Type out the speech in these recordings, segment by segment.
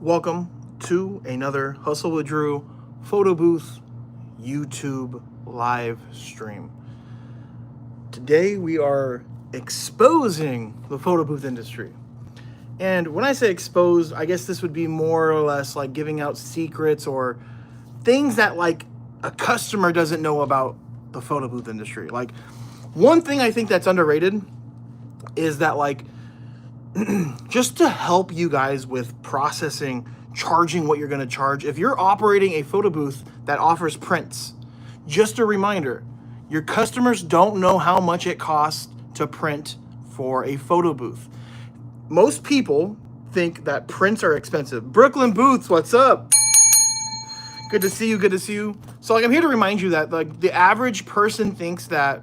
Welcome to another Hustle with Drew photo booth YouTube live stream. Today we are exposing the photo booth industry. And when I say expose, I guess this would be more or less like giving out secrets or things that like a customer doesn't know about the photo booth industry. Like one thing I think that's underrated is that like just to help you guys with processing, charging what you're going to charge. If you're operating a photo booth that offers prints, just a reminder, your customers don't know how much it costs to print for a photo booth. Most people think that prints are expensive. Brooklyn Booths, what's up? Good to see you, good to see you. So like I'm here to remind you that like the average person thinks that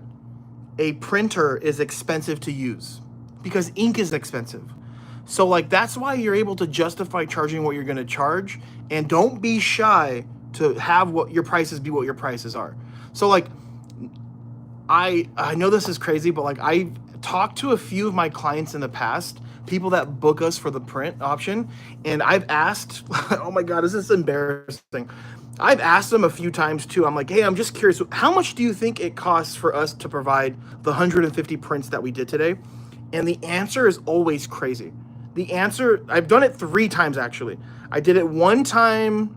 a printer is expensive to use because ink is expensive. So like that's why you're able to justify charging what you're going to charge, and don't be shy to have what your prices be what your prices are. So like I know this is crazy, but like I talked to a few of my clients in the past, people that book us for the print option, and I've asked, oh my God, this is embarrassing. I've asked them a few times too. I'm like, hey, I'm just curious, how much do you think it costs for us to provide the 150 prints that we did today? And the answer is always crazy. The answer, I've done it 3 times actually. I did it one time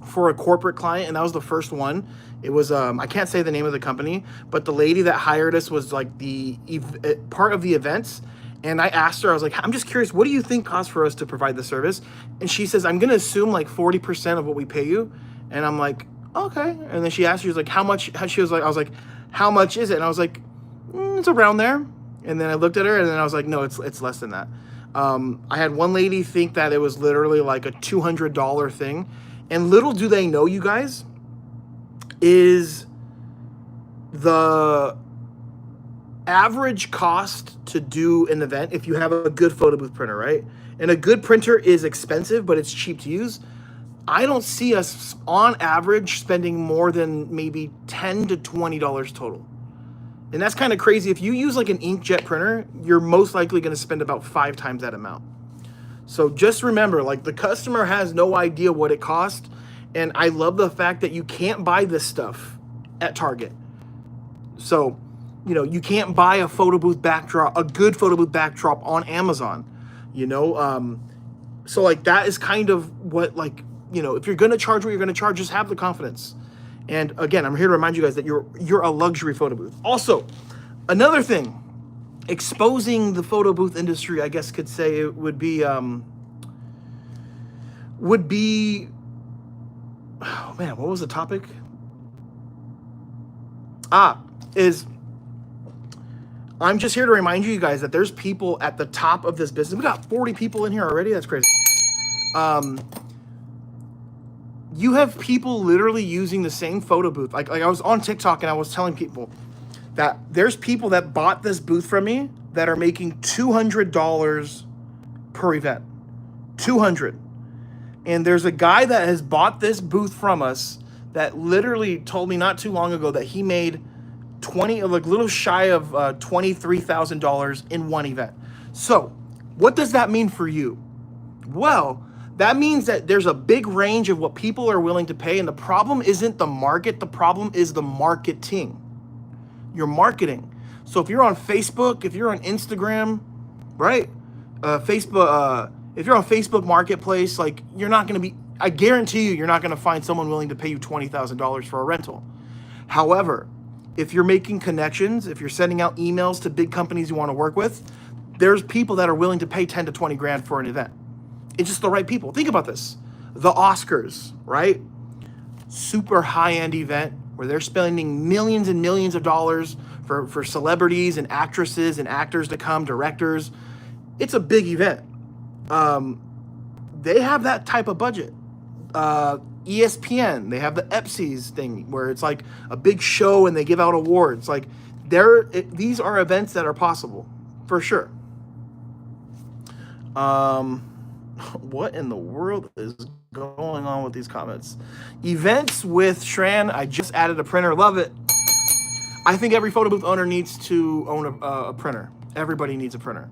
for a corporate client, and that was the first one. It was, I can't say the name of the company, but the lady that hired us was like the part of the events. And I asked her, I was like, I'm just curious, what do you think costs for us to provide the service? And she says, I'm going to assume like 40% of what we pay you. And I'm like, okay. And then she asked, she was like, how much? She was like, I was like, how much is it? And I was like, it's around there. And then I looked at her, and then I was like, no, it's less than that. I had one lady think that it was literally like a $200 thing. And little do they know, you guys, is the average cost to do an event if you have a good photo booth printer, right? And a good printer is expensive, but it's cheap to use. I don't see us on average spending more than maybe $10 to $20 total. And that's kind of crazy. If you use like an inkjet printer, you're most likely going to spend about 5 times that amount. So just remember, like the customer has no idea what it costs. And I love the fact that you can't buy this stuff at Target. So, you know, you can't buy a photo booth backdrop, a good photo booth backdrop on Amazon, you know? So like that is kind of what, like, you know, if you're going to charge what you're going to charge, just have the confidence. And again, I'm here to remind you guys that you're a luxury photo booth. Also, another thing, exposing the photo booth industry, I guess could say it would be, oh man, what was the topic? I'm just here to remind you guys that there's people at the top of this business. We got 40 people in here already. That's crazy. You have people literally using the same photo booth. Like I was on TikTok and I was telling people that there's people that bought this booth from me that are making $200 per event. 200. And there's a guy that has bought this booth from us that literally told me not too long ago that he made a little shy of $23,000 in one event. So what does that mean for you? Well, that means that there's a big range of what people are willing to pay. And the problem isn't the market. The problem is the marketing. Your marketing. So if you're on Facebook, if you're on Instagram, right? Facebook, if you're on Facebook Marketplace, like you're not going to be, I guarantee you, you're not going to find someone willing to pay you $20,000 for a rental. However, if you're making connections, if you're sending out emails to big companies you want to work with, there's people that are willing to pay 10 to 20 grand for an event. It's just the right people. Think about this. The Oscars, right? Super high-end event where they're spending millions and millions of dollars for celebrities and actresses and actors to come, directors. It's a big event. They have that type of budget. ESPN, they have the EPSIs thing where it's like a big show and they give out awards. Like these are events that are possible for sure. What in the world is going on with these comments? Events with Shran. I just added a printer. Love it. I think every photo booth owner needs to own a printer. Everybody needs a printer.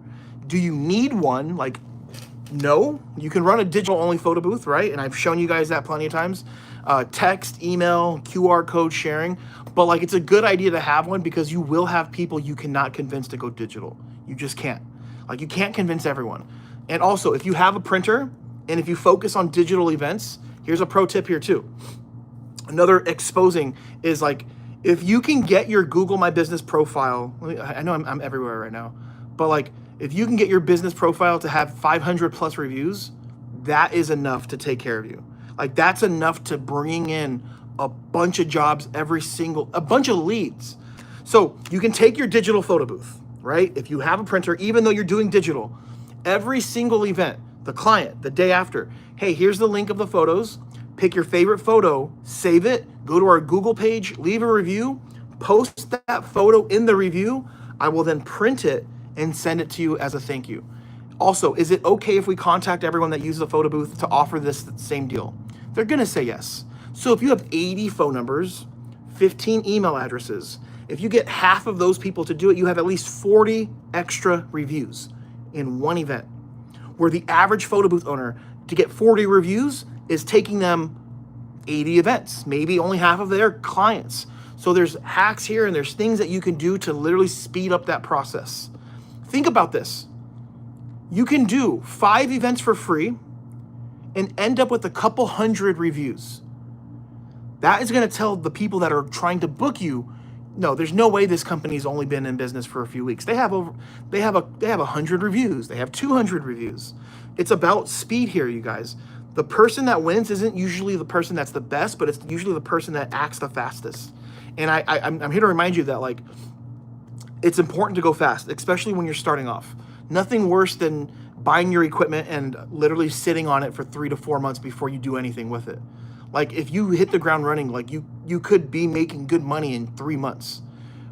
Do you need one? Like, No, you can run a digital only photo booth, right? And I've shown you guys that plenty of times. Text, email, QR code sharing. But like, it's a good idea to have one because you will have people you cannot convince to go digital. You just can't. Like, you can't convince everyone. And also, if you have a printer and if you focus on digital events, here's a pro tip here too. Another exposing is like, if you can get your Google My Business profile, I know I'm everywhere right now, but like, if you can get your business profile to have 500 plus reviews, that is enough to take care of you. Like, that's enough to bring in a bunch of jobs a bunch of leads. So you can take your digital photo booth, right? If you have a printer, even though you're doing digital, every single event, the client, the day after, hey, here's the link of the photos, pick your favorite photo, save it, go to our Google page, leave a review, post that photo in the review. I will then print it and send it to you as a thank you. Also, is it okay if we contact everyone that uses a photo booth to offer this same deal? They're gonna say yes. So if you have 80 phone numbers, 15 email addresses, if you get half of those people to do it, you have at least 40 extra reviews in one event. Where the average photo booth owner to get 40 reviews is taking them 80 events, maybe only half of their clients. So there's hacks here and there's things that you can do to literally speed up that process. Think about this. You can do 5 events for free and end up with a couple hundred reviews. That is going to tell the people that are trying to book you, no, there's no way this company's only been in business for a few weeks. They have 100 reviews. They have 200 reviews. It's about speed here, you guys. The person that wins isn't usually the person that's the best, but it's usually the person that acts the fastest. And I'm here to remind you that, like, it's important to go fast, especially when you're starting off. Nothing worse than buying your equipment and literally sitting on it for 3 to 4 months before you do anything with it. Like, if you hit the ground running, like, you could be making good money in 3 months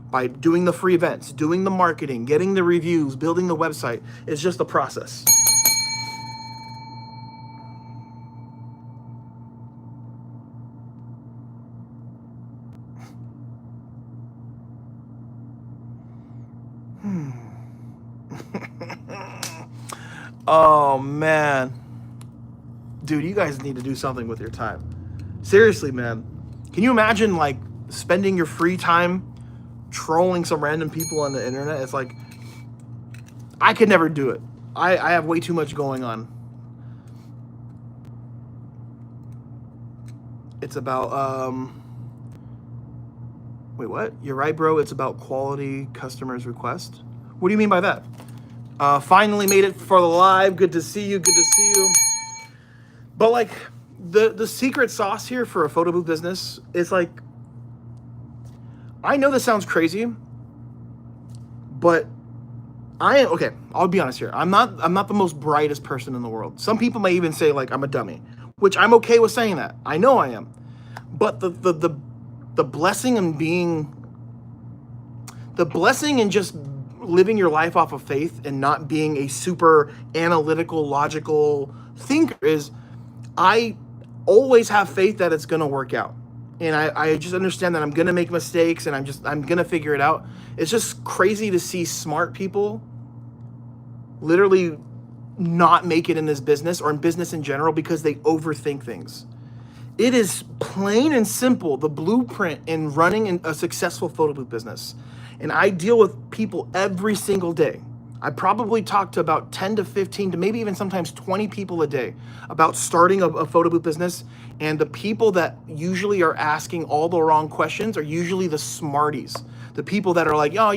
by doing the free events, doing the marketing, getting the reviews, building the website. It's just a process. Oh, man. Dude, you guys need to do something with your time. Seriously, man. Can you imagine, like, spending your free time trolling some random people on the internet? It's like, I could never do it. I have way too much going on. It's about, wait, what? You're right, bro. It's about quality customers request. What do you mean by that? Finally made it for the live. Good to see you. Good to see you. But like, the secret sauce here for a photo booth business is like, I know this sounds crazy, but okay, I'll be honest here. I'm not the most brightest person in the world. Some people may even say like I'm a dummy, which I'm okay with saying that. I know I am. But the blessing in just living your life off of faith and not being a super analytical, logical thinker is I always have faith that it's going to work out. And I just understand that I'm going to make mistakes and I'm going to figure it out. It's just crazy to see smart people literally not make it in this business or in business in general because they overthink things. It is plain and simple, the blueprint in running a successful photo booth business. And I deal with people every single day. I probably talk to about 10 to 15 to maybe even sometimes 20 people a day about starting a photo booth business. And the people that usually are asking all the wrong questions are usually the smarties. The people that are like, oh,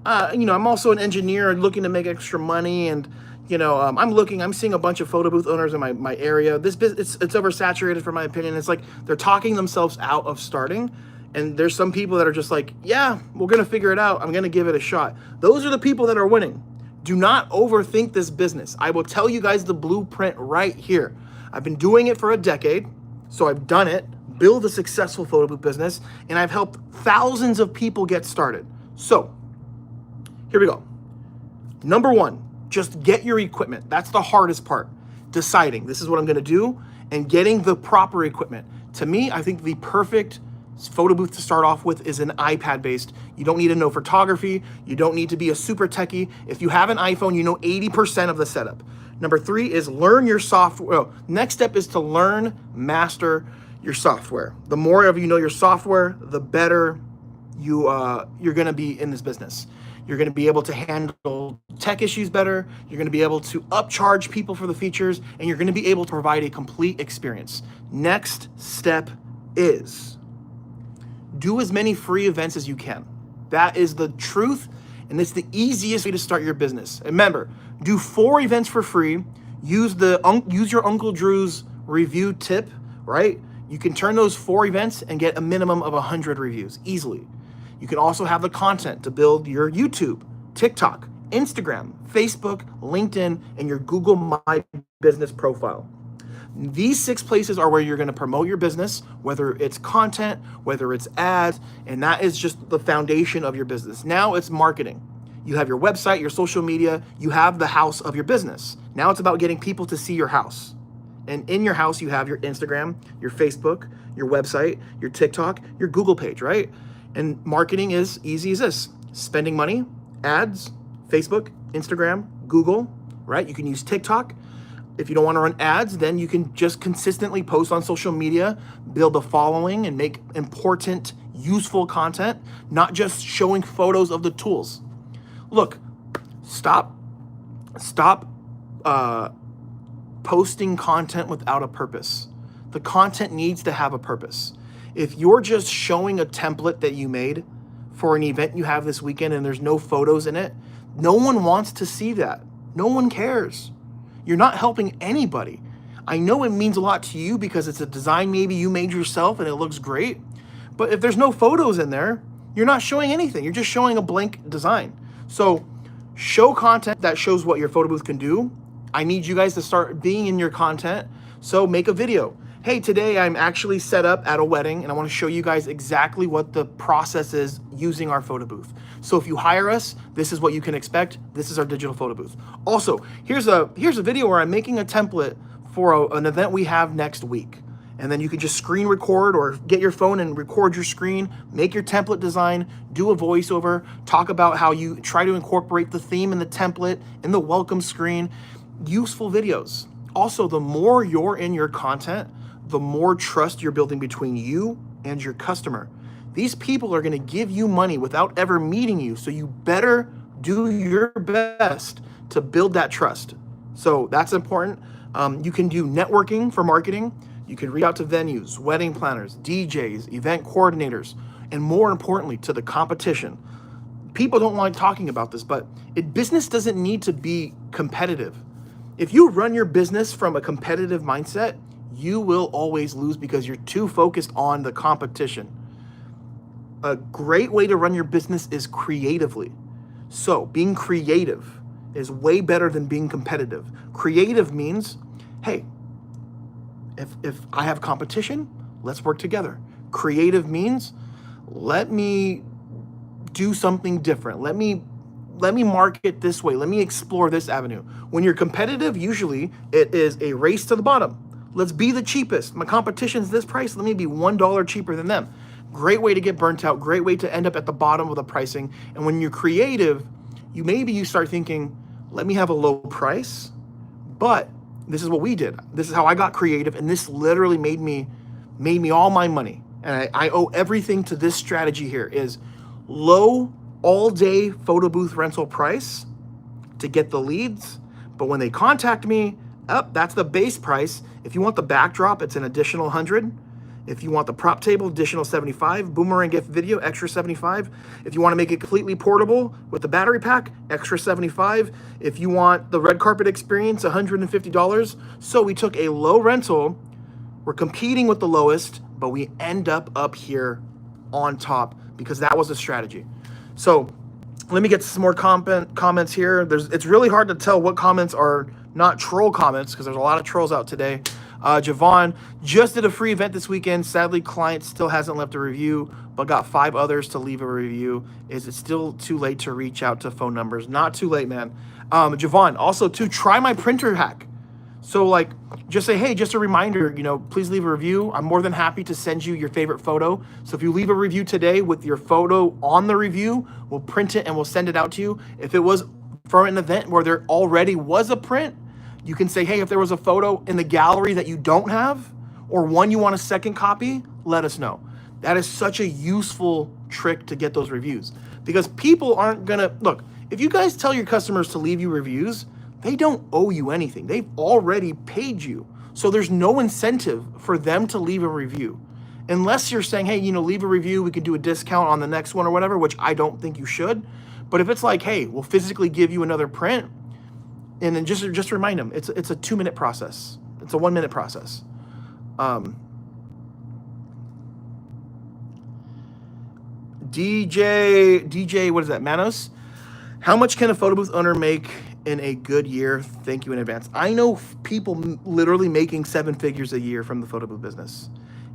I'm also an engineer and looking to make extra money. And, I'm seeing a bunch of photo booth owners in my area. This business, it's oversaturated for my opinion. It's like they're talking themselves out of starting. And there's some people that are just like, yeah, we're going to figure it out. I'm going to give it a shot. Those are the people that are winning. Do not overthink this business. I will tell you guys the blueprint right here. I've been doing it for a decade. So I've done it, build a successful photo booth business, and I've helped thousands of people get started. So here we go. Number 1, just get your equipment. That's the hardest part. Deciding this is what I'm going to do and getting the proper equipment. To me, I think the perfect photo booth to start off with is an iPad based. You don't need to know photography. You don't need to be a super techie. If you have an iPhone, you know 80% of the setup. Number 3 is learn your software. Oh, next step is to learn, master your software. The more of you know your software, the better you're going to be in this business. You're going to be able to handle tech issues better. You're going to be able to upcharge people for the features, and you're going to be able to provide a complete experience. Next step is do as many free events as you can. That is the truth, and it's the easiest way to start your business. Remember, do 4 events for free. Use your Uncle Drew's review tip, right? You can turn those 4 events and get a minimum of 100 reviews easily. You can also have the content to build your YouTube, TikTok, Instagram, Facebook, LinkedIn, and your Google My Business profile. These 6 places are where you're going to promote your business, whether it's content, whether it's ads, and that is just the foundation of your business. Now it's marketing. You have your website, your social media, you have the house of your business. Now it's about getting people to see your house. And in your house, you have your Instagram, your Facebook, your website, your TikTok, your Google page, right? And marketing is easy as this: spending money, ads, Facebook, Instagram, Google, right? You can use TikTok. If you don't want to run ads, then you can just consistently post on social media, build a following, and make important, useful content, not just showing photos of the tools. Look, stop posting content without a purpose. The content needs to have a purpose. If you're just showing a template that you made for an event you have this weekend and there's no photos in it, no one wants to see that. No one cares. You're not helping anybody. I know it means a lot to you because it's a design maybe you made yourself and it looks great, but if there's no photos in there, you're not showing anything. You're just showing a blank design. So show content that shows what your photo booth can do. I need you guys to start being in your content. So make a video. Hey, today I'm actually set up at a wedding and I want to show you guys exactly what the process is using our photo booth. So if you hire us, this is what you can expect. This is our digital photo booth. Also, here's a video where I'm making a template for an event we have next week. And then you can just screen record or get your phone and record your screen, make your template design, do a voiceover, talk about how you try to incorporate the theme in the template, in the welcome screen. Useful videos. Also, the more you're in your content, the more trust you're building between you and your customer. These people are going to give you money without ever meeting you, so you better do your best to build that trust. So that's important. You can do networking for marketing. You can reach out to venues, wedding planners, DJs, event coordinators, and more importantly, to the competition. People don't like talking about this, but business doesn't need to be competitive. If you run your business from a competitive mindset, you will always lose because you're too focused on the competition. A great way to run your business is creatively. So being creative is way better than being competitive. Creative means, hey, if I have competition, let's work together. Creative means, let me do something different. Let me market this way. Let me explore this avenue. When you're competitive, usually it is a race to the bottom. Let's be the cheapest. My competition's this price. Let me be $1 cheaper than them. Great way to get burnt out. Great way to end up at the bottom of the pricing. And when you're creative, you start thinking, let me have a low price, but this is what we did. This is how I got creative, and this literally made me all my money. And I owe everything to this strategy here: is low all-day photo booth rental price to get the leads. But when they contact me, that's the base price. If you want the backdrop, it's an additional 100. If you want the prop table, additional 75. Boomerang gift video, extra 75. If you want to make it completely portable with the battery pack, extra 75. If you want the red carpet experience, $150. So we took a low rental. We're competing with the lowest, but we end up here on top because that was the strategy. So let me get some more comments here. It's really hard to tell what comments are not troll comments because there's a lot of trolls out today. Javon just did a free event this weekend. Sadly, client still hasn't left a review, but got 5 others to leave a review. Is it still too late to reach out to phone numbers? Not too late, man. Javon, also to try my printer hack. So just say, hey, just a reminder, please leave a review. I'm more than happy to send you your favorite photo. So if you leave a review today with your photo on the review, we'll print it and we'll send it out to you. If it was for an event where there already was a print, You can say, hey, if there was a photo in the gallery that you don't have, or one you want a second copy, let us know. That is such a useful trick to get those reviews, because people aren't gonna, look, if you guys tell your customers to leave you reviews, they don't owe you anything. They've already paid you. So there's no incentive for them to leave a review. Unless you're saying, hey, leave a review, we can do a discount on the next one or whatever, which I don't think you should. But if it's like, hey, we'll physically give you another print, and then just remind them, it's a 2-minute process. It's a 1-minute process. DJ, what is that? Manos? How much can a photo booth owner make in a good year? Thank you in advance. I know people literally making 7 figures a year from the photo booth business.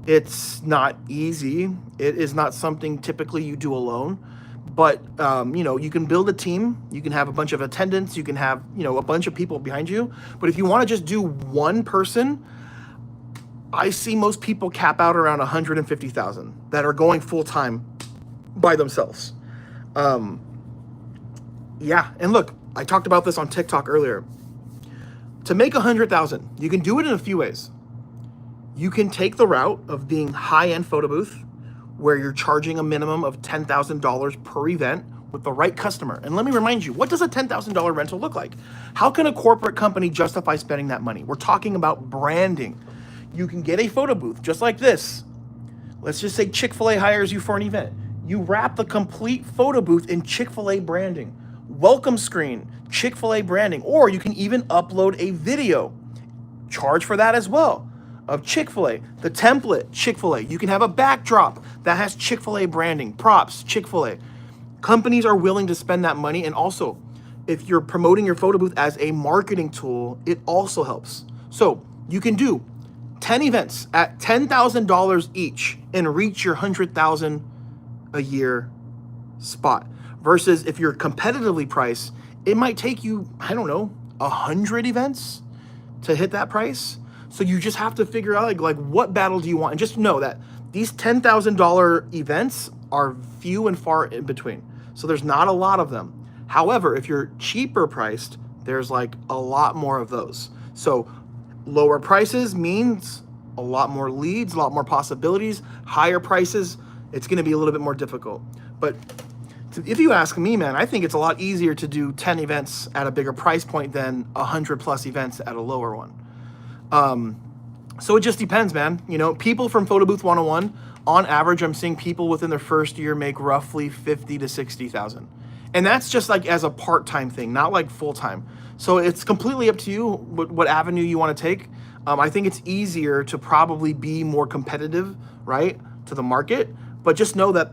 It's not easy. It is not something typically you do alone, but you can build a team. You can have a bunch of attendants. You can have, a bunch of people behind you. But if you want to just do one person, I see most people cap out around 150,000 that are going full time by themselves. Yeah, and look, I talked about this on TikTok earlier. To make 100,000, you can do it in a few ways. You can take the route of being high-end photo booth, where you're charging a minimum of $10,000 per event with the right customer. And let me remind you, what does a $10,000 rental look like? How can a corporate company justify spending that money? We're talking about branding. You can get a photo booth just like this. Let's just say Chick-fil-A hires you for an event. You wrap the complete photo booth in Chick-fil-A branding, welcome screen, Chick-fil-A branding, or you can even upload a video, charge for that as well, of Chick-fil-A, the template, Chick-fil-A. You can have a backdrop that has Chick-fil-A branding, props, Chick-fil-A. Companies are willing to spend that money, and also, if you're promoting your photo booth as a marketing tool, it also helps. So you can do 10 events at $10,000 each and reach your 100,000 a year spot. Versus if you're competitively priced, it might take you, 100 events to hit that price. So you just have to figure out like what battle do you want? And just know that these $10,000 events are few and far in between. So there's not a lot of them. However, if you're cheaper priced, there's like a lot more of those. So lower prices means a lot more leads, a lot more possibilities. Higher prices, it's going to be a little bit more difficult. But if you ask me, man, I think it's a lot easier to do 10 events at a bigger price point than 100 plus events at a lower one. So it just depends, man. People from Photo Booth 101, on average, I'm seeing people within their first year make roughly 50 to 60,000. And that's just like as a part-time thing, not like full-time. So it's completely up to you what avenue you want to take. I think it's easier to probably be more competitive, right, to the market. But just know that,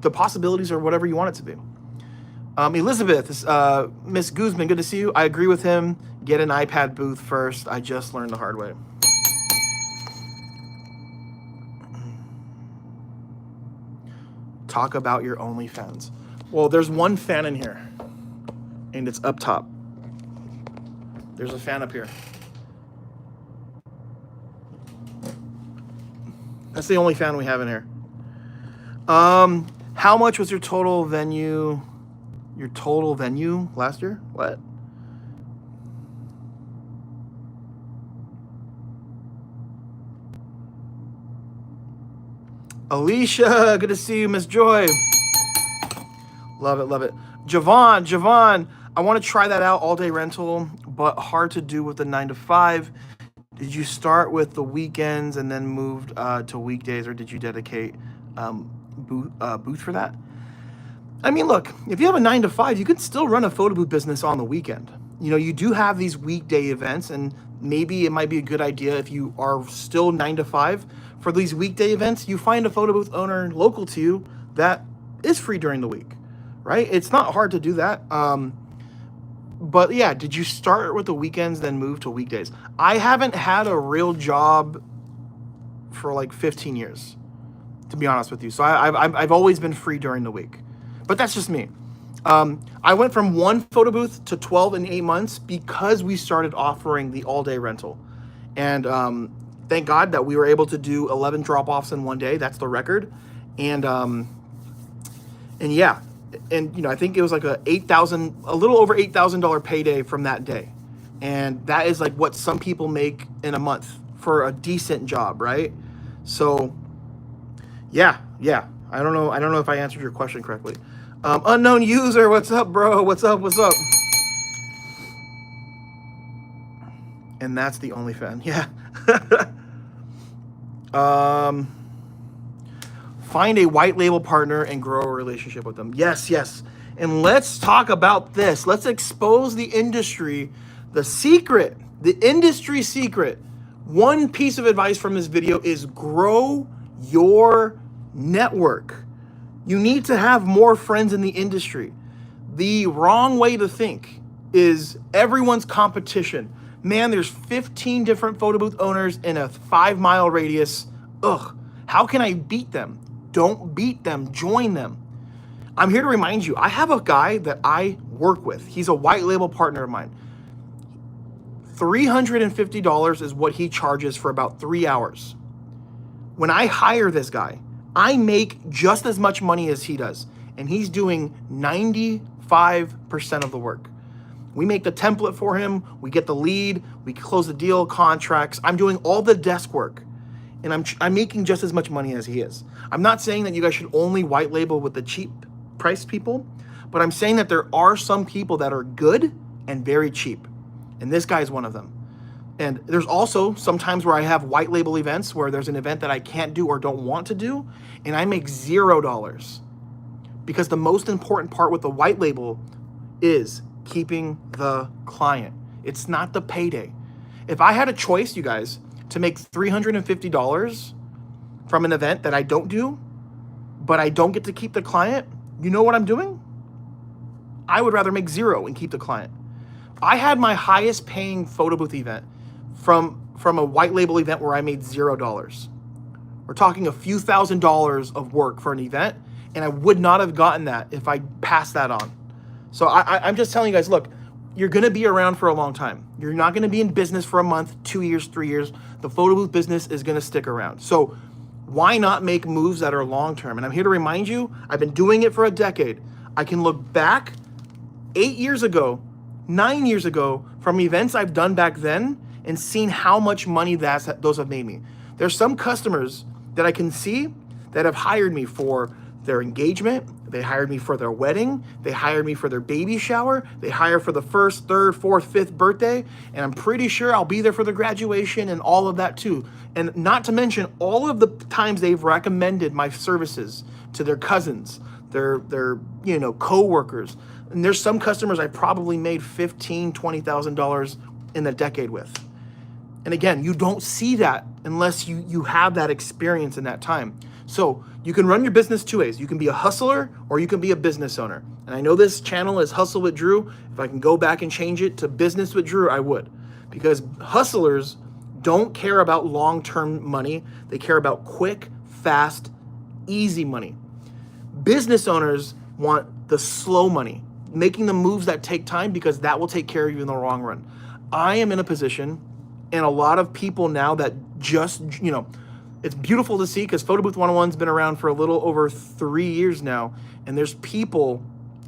the possibilities are whatever you want it to be. Elizabeth, Miss Guzman, good to see you. I agree with him. Get an iPad booth first. I just learned the hard way. Talk about your OnlyFans. Well, there's one fan in here, and it's up top. There's a fan up here. That's the only fan we have in here. How much was your total venue last year? What? Alicia, good to see you. Miss Joy. Love it, love it. Javon, I want to try that out, all day rental, but hard to do with the 9 to 5. Did you start with the weekends and then moved to weekdays, or did you dedicate booth for that? I mean, look, if you have a 9 to 5, you can still run a photo booth business on the weekend. You do have these weekday events, and maybe it might be a good idea if you are still 9 to 5 for these weekday events, you find a photo booth owner local to you that is free during the week, right? It's not hard to do that. But yeah, did you start with the weekends, then move to weekdays? I haven't had a real job for like 15 years, to be honest with you. So I've always been free during the week, but that's just me. I went from 1 photo booth to 12 in 8 months because we started offering the all day rental. And thank God that we were able to do 11 drop-offs in one day. That's the record. And I think it was like a little over $8,000 payday from that day. And that is like what some people make in a month for a decent job, right? So yeah. I don't know if I answered your question correctly. Unknown user, what's up, bro? What's up? And that's the only fan. Yeah. Find a white label partner and grow a relationship with them. Yes. And let's talk about this. Let's expose the industry, the secret, the industry secret. One piece of advice from this video is grow your network. You need to have more friends in the industry. The wrong way to think is everyone's competition. Man, there's 15 different photo booth owners in a 5-mile radius. Ugh, how can I beat them? Don't beat them, join them. I'm here to remind you, I have a guy that I work with. He's a white label partner of mine. $350 is what he charges for about 3 hours. When I hire this guy, I make just as much money as he does, and he's doing 95% of the work. We make the template for him, we get the lead, we close the deal, contracts. I'm doing all the desk work, and I'm making just as much money as he is. I'm not saying that you guys should only white label with the cheap price people, but I'm saying that there are some people that are good and very cheap, and this guy is one of them. And there's also sometimes where I have white label events where there's an event that I can't do or don't want to do, and I make $0. Because the most important part with the white label is keeping the client. It's not the payday. If I had a choice, you guys, to make $350 from an event that I don't do, but I don't get to keep the client, you know what I'm doing? I would rather make 0 and keep the client. I had my highest paying photo booth event from a white label event where I made $0. We're talking a few $1,000s of work for an event, and I would not have gotten that if I passed that on. So I'm just telling you guys, look, you're gonna be around for a long time. You're not gonna be in business for a month, 2 years, 3 years. The photo booth business is gonna stick around. So why not make moves that are long-term? And I'm here to remind you, I've been doing it for a decade. I can look back 8 years ago, 9 years ago, from events I've done back then and seen how much money those have made me. There's some customers that I can see that have hired me for their engagement, they hired me for their wedding, they hired me for their baby shower, they hire for the 1st, 3rd, 4th, 5th birthday, and I'm pretty sure I'll be there for the graduation and all of that too. And not to mention all of the times they've recommended my services to their cousins, their co-workers. And there's some customers I probably made $15,000, $20,000 in a decade with. And again, you don't see that unless you have that experience in that time. So you can run your business 2 ways. You can be a hustler or you can be a business owner. And I know this channel is Hustle with Drew. If I can go back and change it to Business with Drew, I would. Because hustlers don't care about long-term money. They care about quick, fast, easy money. Business owners want the slow money, making the moves that take time because that will take care of you in the long run. I am in a position, and a lot of people now that just, it's beautiful to see because Photo Booth 101's been around for a little over 3 years now. And there's people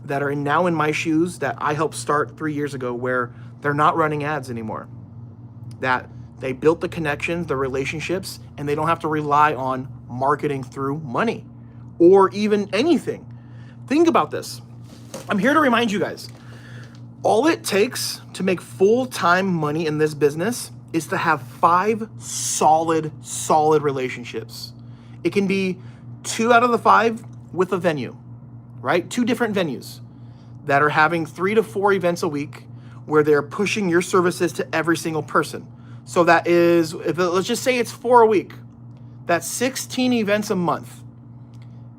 that are now in my shoes that I helped start 3 years ago where they're not running ads anymore. That they built the connections, the relationships, and they don't have to rely on marketing through money or even anything. Think about this. I'm here to remind you guys, all it takes to make full-time money in this business is to have 5 solid relationships. It can be 2 out of the 5 with a venue, right? 2 different venues that are having 3 to 4 events a week where they're pushing your services to every single person. So that is, let's just say it's 4 a week. That's 16 events a month.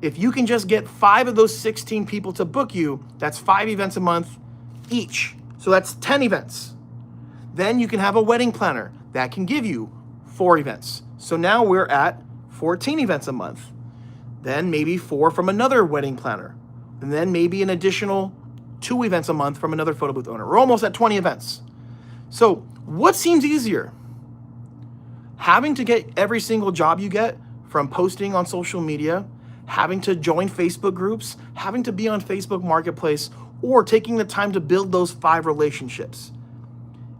If you can just get 5 of those 16 people to book you, that's 5 events a month each. So that's 10 events. Then you can have a wedding planner that can give you 4 events. So now we're at 14 events a month. Then maybe 4 from another wedding planner. And then maybe an additional 2 events a month from another photo booth owner. We're almost at 20 events. So what seems easier? Having to get every single job you get from posting on social media, having to join Facebook groups, having to be on Facebook Marketplace, or taking the time to build those 5 relationships.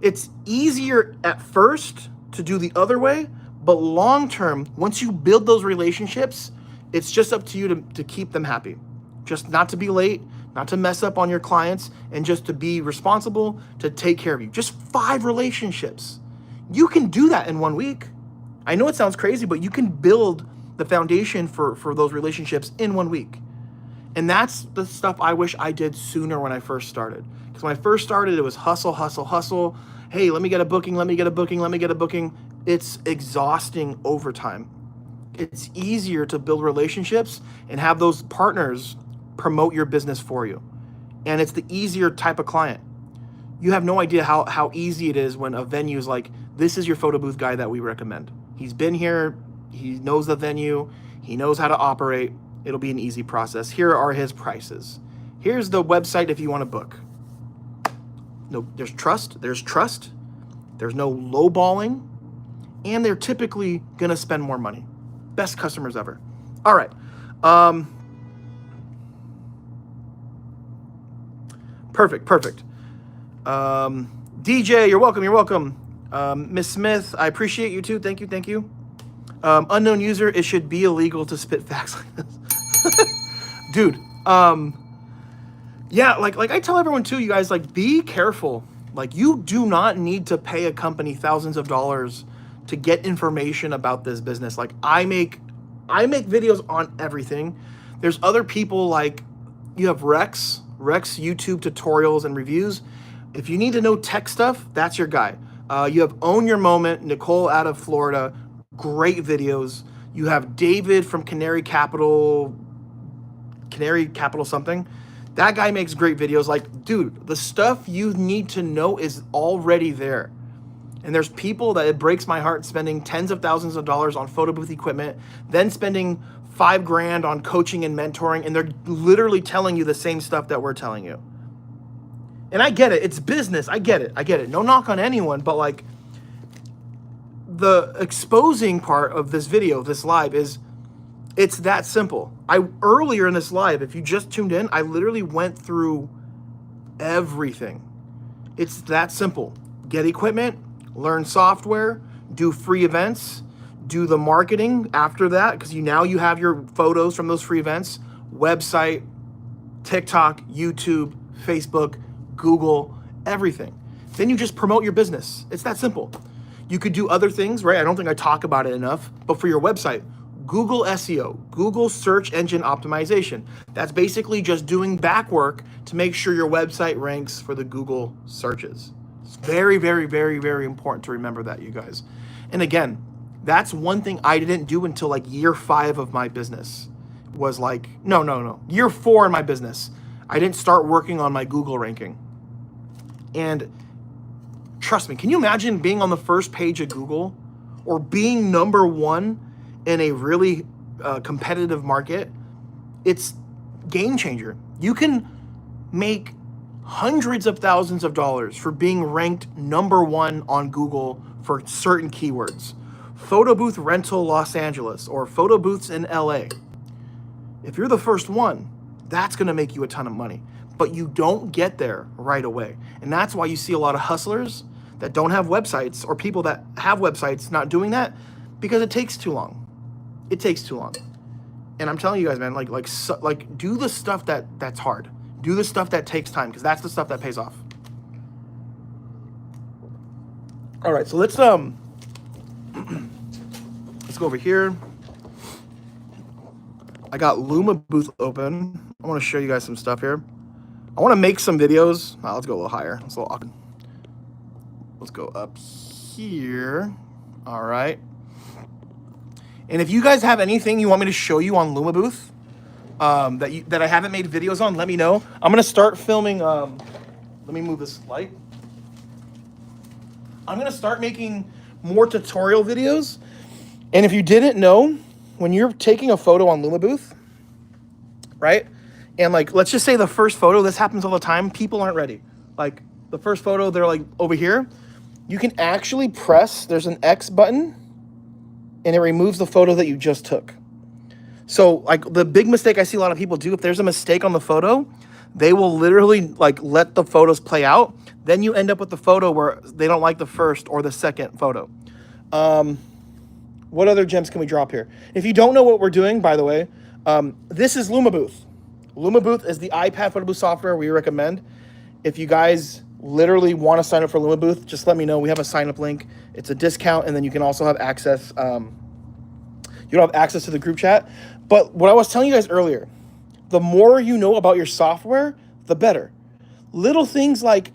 It's easier at first to do the other way, but long term, once you build those relationships, it's just up to you to keep them happy. Just not to be late, not to mess up on your clients, and just to be responsible to take care of you. Just 5 relationships. You can do that in 1 week. I know it sounds crazy, but you can build the foundation for those relationships in 1 week. And that's the stuff I wish I did sooner when I first started. Because when I first started, it was hustle, hustle, hustle. Hey, let me get a booking, let me get a booking, let me get a booking. It's exhausting over time. It's easier to build relationships and have those partners promote your business for you. And it's the easier type of client. You have no idea how easy it is when a venue is like, this is your photo booth guy that we recommend. He's been here, he knows the venue, he knows how to operate. It'll be an easy process. Here are his prices. Here's the website if you want to book. No, there's trust. There's no lowballing. And they're typically going to spend more money. Best customers ever. All right. Perfect. DJ, you're welcome. Miss Smith, I appreciate you too. Thank you. Unknown user, it should be illegal to spit facts like this. Dude, yeah, like I tell everyone too, you guys, like, be careful. Like, you do not need to pay a company thousands of dollars to get information about this business. Like, I make videos on everything. There's other people, like, you have Rex YouTube tutorials and reviews. If you need to know tech stuff, that's your guy. You have Own Your Moment, Nicole out of Florida, great videos. You have David from Canary Capital something. That guy makes great videos. Like, dude, the stuff you need to know is already there. And there's people that it breaks my heart spending tens of thousands of dollars on photo booth equipment, then spending $5,000 on coaching and mentoring, and they're literally telling you the same stuff that we're telling you. And I get it. It's business. I get it. No knock on anyone, but like, the exposing part of this video, this live, is it's that simple. Earlier in this live, if you just tuned in, I literally went through everything. It's that simple. Get equipment, learn software, do free events, do the marketing after that, because now you have your photos from those free events, website, TikTok, YouTube, Facebook, Google, everything. Then you just promote your business. It's that simple. You could do other things, right? I don't think I talk about it enough, but for your website, Google SEO, Google search engine optimization. That's basically just doing back work to make sure your website ranks for the Google searches. It's very, very, very, very important to remember that, you guys. And again, that's one thing I didn't do until like year 5 of my business. Was like, no. Year 4 in my business, I didn't start working on my Google ranking. And trust me, can you imagine being on the first page of Google or being number 1 in a really competitive market? It's game changer. You can make hundreds of thousands of dollars for being ranked number 1 on Google for certain keywords. Photo booth rental Los Angeles or photo booths in LA. If you're the first one, that's going to make you a ton of money. But you don't get there right away. And that's why you see a lot of hustlers that don't have websites, or people that have websites not doing that, because it takes too long. It takes too long. And I'm telling you guys, man, like do the stuff that's hard. Do the stuff that takes time, because that's the stuff that pays off. All right, so let's go over here. I got Lumabooth open. I want to show you guys some stuff here. I want to make some videos. Let's go a little higher. It's a little awkward. Let's go up here. All right. And if you guys have anything you want me to show you on Lumabooth that I haven't made videos on, let me know. I'm going to start filming. Let me move this light. I'm going to start making more tutorial videos. And if you didn't know, when you're taking a photo on Lumabooth, right? And like, let's just say the first photo, this happens all the time. People aren't ready. Like the first photo, they're like over here. You can actually press, there's an X button, and it removes the photo that you just took. So like the big mistake I see a lot of people do, if there's a mistake on the photo, They will literally like let the photos play out. Then you end up with the photo where they don't like the first or the second photo. What other gems can we drop here? If you don't know what we're doing, by the way, this is Lumabooth. Lumabooth is the iPad photo booth software we recommend. If you guys literally want to sign up for Lumabooth, just let me know. We have a sign up link. It's a discount, and then you can also have access. You don't have access to the group chat. But what I was telling you guys earlier, the more you know about your software, the better. Little things like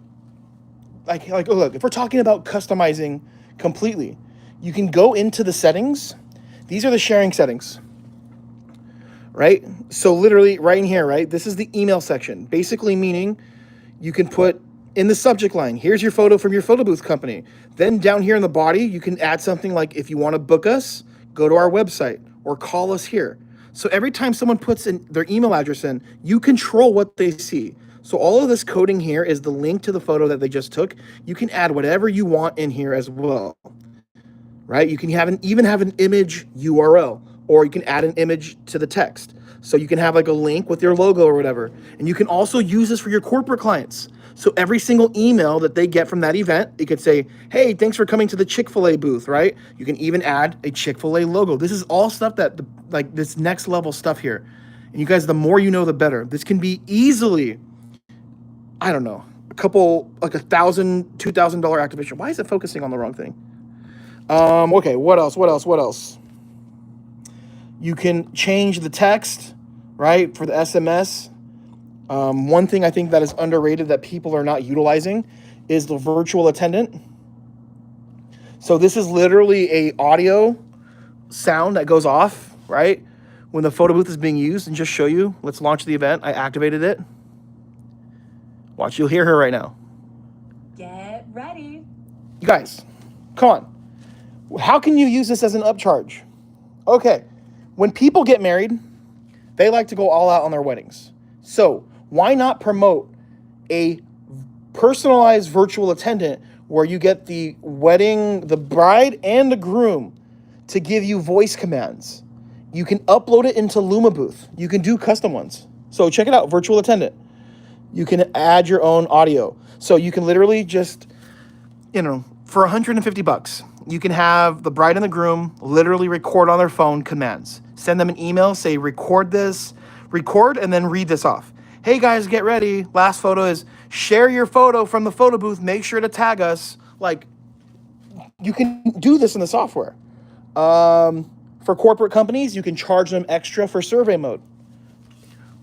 oh, look, if we're talking about customizing completely, you can go into the settings. These are the sharing settings, right? So literally right in here, right? This is the email section, basically meaning you can put in the subject line, here's your photo from your photo booth company. Then down here in the body, you can add something like, if you want to book us, go to our website or call us here. So every time someone puts in their email address in, you control what they see. So all of this coding here is the link to the photo that they just took. You can add whatever you want in here as well, right? You can even have an image URL, or you can add an image to the text. So you can have like a link with your logo or whatever. And you can also use this for your corporate clients. So every single email that they get from that event, it could say, hey, thanks for coming to the Chick-fil-A booth, right? You can even add a Chick-fil-A logo. This is all stuff that, like this next level stuff here. And you guys, the more you know, the better. This can be easily, I don't know, like $1,000, $2,000 activation. Why is it focusing on the wrong thing? Okay, what else? You can change the text, right, for the SMS. One thing I think that is underrated that people are not utilizing is the virtual attendant. So this is literally a audio sound that goes off, right, when the photo booth is being used. And just show you, let's launch the event. I activated it. Watch, you'll hear her right now. Get ready. You guys, come on. How can you use this as an upcharge? Okay, when people get married, they like to go all out on their weddings. So why not promote a personalized virtual attendant where you get the bride and the groom to give you voice commands? You can upload it into Lumabooth. You can do custom ones. So check it out, virtual attendant. You can add your own audio. So you can literally just, for $150, you can have the bride and the groom literally record on their phone commands. Send them an email, say, record, and then read this off. Hey guys, get ready. Last photo is share your photo from the photo booth. Make sure to tag us. Like, you can do this in the software. For corporate companies, you can charge them extra for survey mode.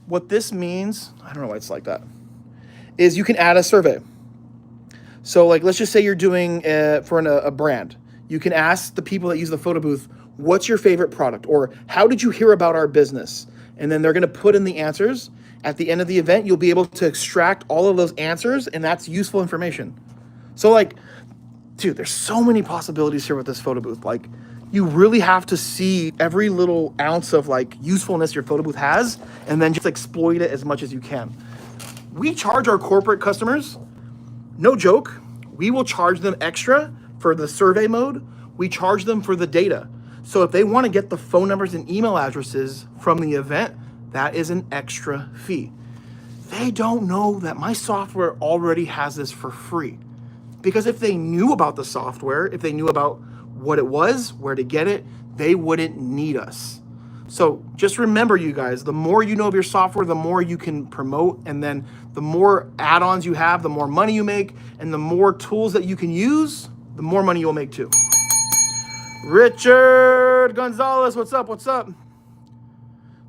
What this means, I don't know why it's like that, is you can add a survey. So like, let's just say you're doing for a brand. You can ask the people that use the photo booth, what's your favorite product? Or how did you hear about our business? And then they're going to put in the answers. At the end of the event, you'll be able to extract all of those answers, and that's useful information. So like, dude, there's so many possibilities here with this photo booth. Like, you really have to see every little ounce of like usefulness your photo booth has, and then just exploit it as much as you can. We charge our corporate customers, no joke, we will charge them extra for the survey mode. We charge them for the data. So if they want to get the phone numbers and email addresses from the event, that is an extra fee. They don't know that my software already has this for free. Because if they knew about the software, if they knew about what it was, where to get it, they wouldn't need us. So just remember, you guys, the more you know of your software, the more you can promote, and then the more add-ons you have, the more money you make, and the more tools that you can use, the more money you'll make too. Richard Gonzalez, what's up?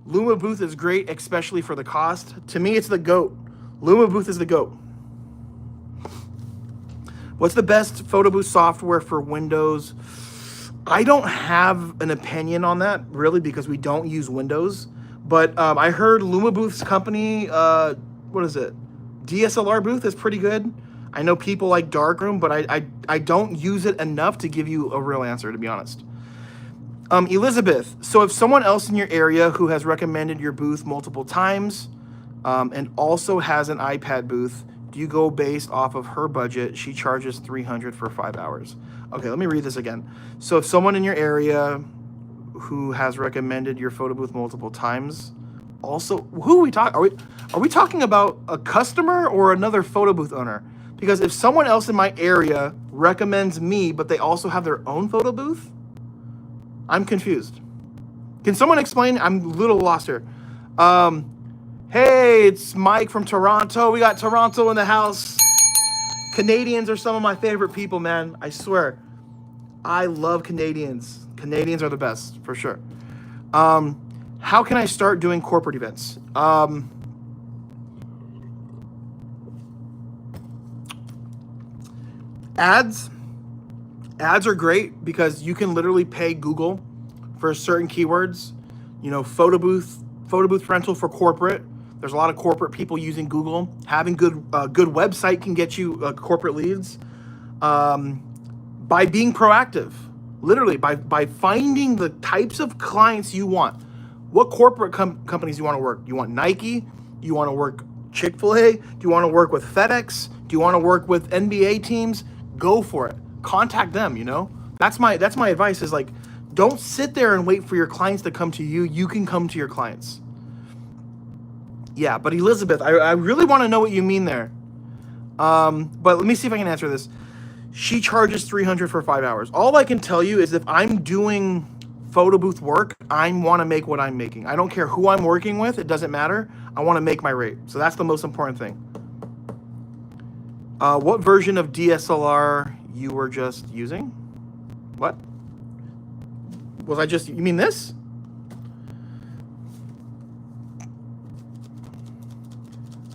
Lumabooth is great, especially for the cost. To me, it's the GOAT. Lumabooth is the GOAT. What's the best photo booth software for Windows? I don't have an opinion on that, really, because we don't use Windows. But I heard Lumabooth's company, what is it? DSLR booth is pretty good. I know people like Darkroom, but I don't use it enough to give you a real answer, to be honest. Elizabeth, so if someone else in your area who has recommended your booth multiple times and also has an iPad booth, do you go based off of her budget? She charges $300 for 5 hours. Okay, let me read this again. So if someone in your area who has recommended your photo booth multiple times also, who are we talking? Are we talking about a customer or another photo booth owner? Because if someone else in my area recommends me, but they also have their own photo booth, I'm confused. Can someone explain? I'm a little lost here. Hey, it's Mike from Toronto. We got Toronto in the house. Canadians are some of my favorite people, man. I swear. I love Canadians. Canadians are the best, for sure. How can I start doing corporate events? Ads. Ads are great because you can literally pay Google for certain keywords. You know, photo booth rental for corporate. There's a lot of corporate people using Google. Having good website can get you corporate leads. By being proactive, literally by finding the types of clients you want. What corporate companies you want to work? You want Nike? You want to work Chick-fil-A? Do you want to work with FedEx? Do you want to work with NBA teams? Go for it. Contact them, you know? That's my advice is like, don't sit there and wait for your clients to come to you. You can come to your clients. Yeah, but Elizabeth, I really want to know what you mean there. But let me see if I can answer this. She charges $300 for 5 hours. All I can tell you is if I'm doing photo booth work, I want to make what I'm making. I don't care who I'm working with. It doesn't matter. I want to make my rate. So that's the most important thing. What version of DSLR you were just using? What? You mean this?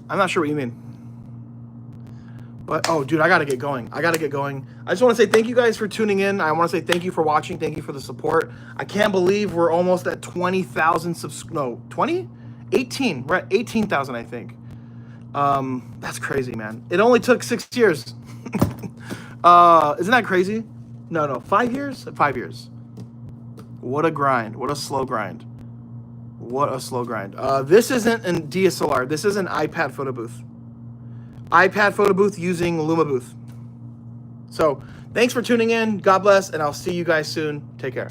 I'm not sure what you mean. But, oh, dude, I got to get going. I just want to say thank you guys for tuning in. I want to say thank you for watching. Thank you for the support. I can't believe we're almost at 20,000 no, 20? 18. We're at 18,000, I think. That's crazy, man. It only took 6 years. Isn't that crazy? No, 5 years? 5 years. What a grind. What a slow grind. This isn't a DSLR. This is an iPad photo booth. iPad photo booth using Lumabooth. So thanks for tuning in. God bless, and I'll see you guys soon. Take care.